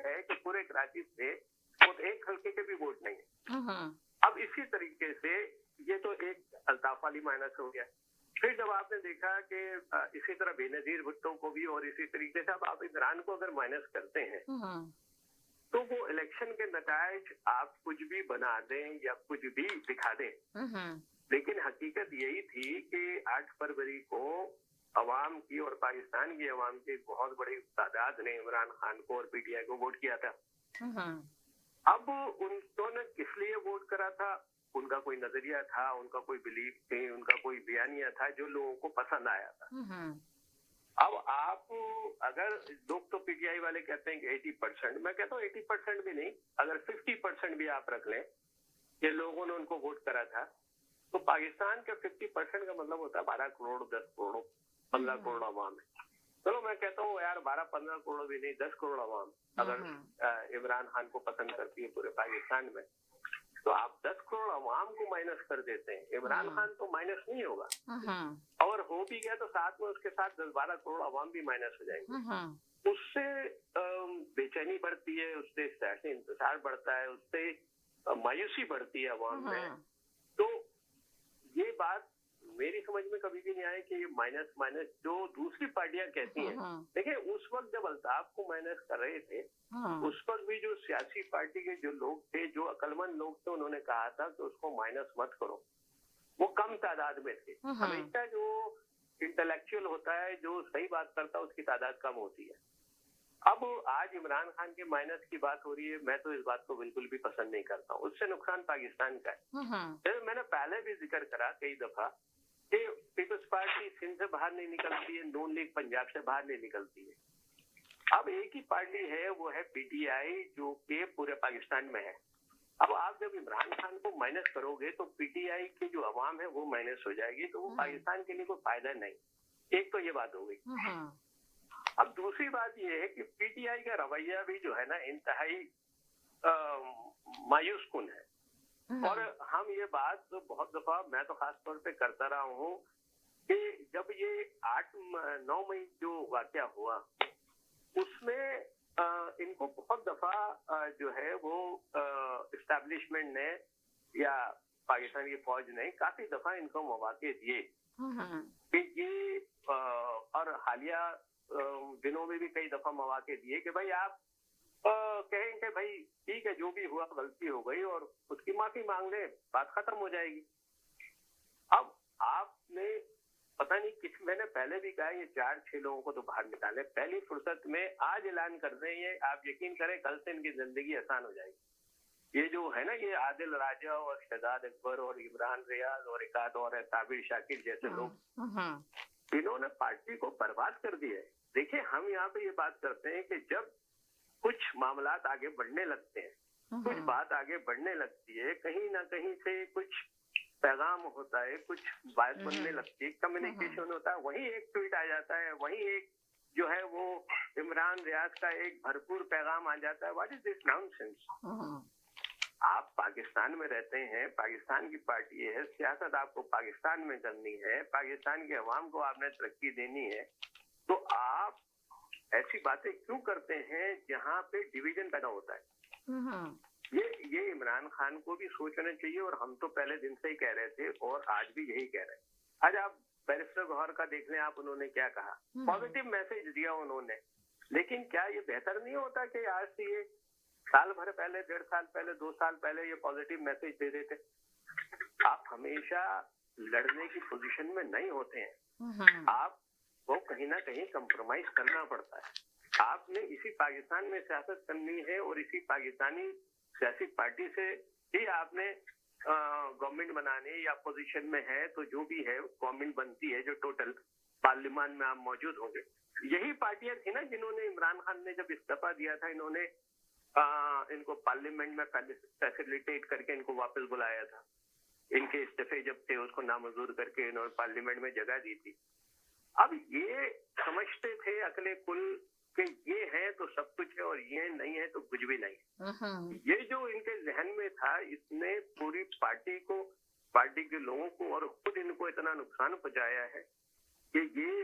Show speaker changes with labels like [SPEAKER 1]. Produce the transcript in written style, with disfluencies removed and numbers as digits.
[SPEAKER 1] है कि पूरे कराची से वो एक हल्के के भी वोट नहीं है। अब इसी तरीके से ये तो एक अल्ताफ अली माइनस हो गया। फिर जब आपने देखा कि इसी तरह बेनजीर भुट्टो को भी और इसी तरीके से अब आप इमरान को अगर माइनस करते हैं तो वो इलेक्शन के नतायज आप कुछ भी बना दें या कुछ भी दिखा दें, लेकिन हकीकत यही थी कि 8 फरवरी को अवाम की और पाकिस्तान की अवाम की बहुत बड़ी तादाद ने इमरान खान को और पीटीआई को वोट किया था। अब उन्होंने किस लिए वोट करा था? उनका कोई नजरिया था, उनका कोई बिलीफ थे, उनका कोई बयानिया था जो लोगों को पसंद आया था। अब आप अगर लोग तो पीटीआई वाले कहते हैं कि 80%, मैं कहता हूँ 80% भी नहीं, अगर 50% भी आप रख लें कि लोगों ने उनको वोट करा था, तो पाकिस्तान के 50% का मतलब होता है 12 करोड़, 10 करोड़, 15 करोड़ अवाम है। चलो मैं कहता हूँ यार 12-15 करोड़ भी नहीं, 10 करोड़ अवाम अगर इमरान खान को पसंद करती है पूरे पाकिस्तान में, तो आप 10 करोड़ अवाम को माइनस कर देते हैं। इमरान खान तो माइनस नहीं होगा, और हो भी गया तो साथ में उसके साथ 10-12 करोड़ अवाम भी माइनस हो जाएंगे। उससे बेचैनी बढ़ती है, उससे सियासी इंतजार बढ़ता है, उससे मायूसी बढ़ती है अवाम में। तो ये बात मेरी समझ में कभी भी नहीं आई कि ये माइनस जो दूसरी पार्टियां कहती हैं। देखिए उस वक्त जब अल्ताफ को माइनस कर रहे थे, उस वक्त भी जो सियासी पार्टी के जो लोग थे, जो अक्लमंद लोग थे, उन्होंने कहा था कि उसको माइनस मत करो। वो कम तादाद में थे। हमेशा जो इंटेलेक्चुअल होता है, जो सही बात करता है, उसकी तादाद कम होती है। अब आज इमरान खान के माइनस की बात हो रही है, मैं तो इस बात को बिल्कुल भी पसंद नहीं करता हूँ। उससे नुकसान पाकिस्तान का है। मैंने पहले भी जिक्र करा कई दफा कि पीपल्स पार्टी सिंध से बाहर नहीं निकलती है, नून लीग पंजाब से बाहर नहीं निकलती है। अब एक ही पार्टी है, वो है पीटीआई, जो कि पूरे पाकिस्तान में है। अब आप जब इमरान खान को माइनस करोगे तो पीटीआई की जो अवाम है वो माइनस हो जाएगी, तो वो पाकिस्तान के लिए कोई फायदा नहीं। एक तो ये बात हो गई। अब दूसरी बात ये है कि पीटीआई का रवैया भी जो है ना इंतहाई मायूस कुन है। और हम ये बात तो बहुत दफा मैं तो खास तौर पे करता रहा हूँ कि जब ये 8-9 मई जो वाकया हुआ, उसमें इनको बहुत दफा जो है वो इस्टेब्लिशमेंट ने या पाकिस्तान की फौज ने काफी दफा इनको मौके दिए कि ये और हालिया दिनों में भी कई दफा मौके दिए कि भाई आप कहें कि भाई ठीक है, जो भी हुआ गलती हो गई और उसकी माफी मांग ले, बात खत्म हो जाएगी। अब आपने पता नहीं किस, मैंने पहले भी कहा ये 4-6 लोगों को तो बाहर निकाले पहली फुर्सत में, आज ऐलान कर दें, ये आप यकीन करें कल से इनकी जिंदगी आसान हो जाएगी। ये जो है ना, ये आदिल राजा और शहजाद अकबर और इमरान रियाज और एक आध और साबिर शाकिर जैसे लोग, इन्होंने पार्टी को बर्बाद कर दिया है। देखिए हम यहाँ पे ये बात करते हैं कि जब कुछ मामलात आगे बढ़ने लगते हैं, कुछ बात आगे बढ़ने लगती है, कहीं ना कहीं से कुछ पैगाम होता है, कुछ बात बनने लगती है, कम्युनिकेशन होता है, वहीं एक ट्वीट आ जाता है, वहीं एक जो है वो इमरान रियाज का एक भरपूर पैगाम आ जाता है। What is this nonsense? आप पाकिस्तान में रहते हैं, पाकिस्तान की पार्टी है, सियासत आपको पाकिस्तान में करनी है, पाकिस्तान के अवाम को आपने तरक्की देनी है, तो आप ऐसी बातें क्यों करते हैं जहाँ पे डिवीजन पैदा होता है? ये इमरान खान को भी सोचना चाहिए, और हम तो पहले दिन से ही कह रहे थे और आज भी यही कह रहे हैं। आज आप बैरिस्टर गौहर का देख लें, आप उन्होंने क्या कहा, पॉजिटिव मैसेज दिया उन्होंने, लेकिन क्या ये बेहतर नहीं होता कि आज से ये साल भर पहले, 1.5 साल पहले, 2 साल पहले ये पॉजिटिव मैसेज दे देते? आप हमेशा लड़ने की पोजीशन में नहीं होते हैं, आपको कहीं ना कहीं कंप्रोमाइज करना पड़ता है। आपने इसी पाकिस्तान में सियासत करनी है और इसी पाकिस्तानी सियासी पार्टी से ही आपने गवर्नमेंट बनाने या पोजीशन में है, तो जो भी है गवर्नमेंट बनती है, जो टोटल पार्लियामेंट में आप मौजूद होंगे। यही पार्टियां थी ना जिन्होंने, इमरान खान ने जब इस्तीफा दिया था, इन्होंने इनको पार्लियामेंट में फैसिलिटेट करके इनको वापस बुलाया था। इनके इस्तीफे जब थे उसको नामंजूर करके इन्होंने पार्लियामेंट में जगह दी थी। अब ये समझते थे अकले कुल कि ये है तो सब कुछ है और ये नहीं है तो कुछ भी नहीं। ये जो इनके जहन में था, इसने पूरी पार्टी को, पार्टी के लोगों को और खुद इनको इतना नुकसान पहुंचाया है कि ये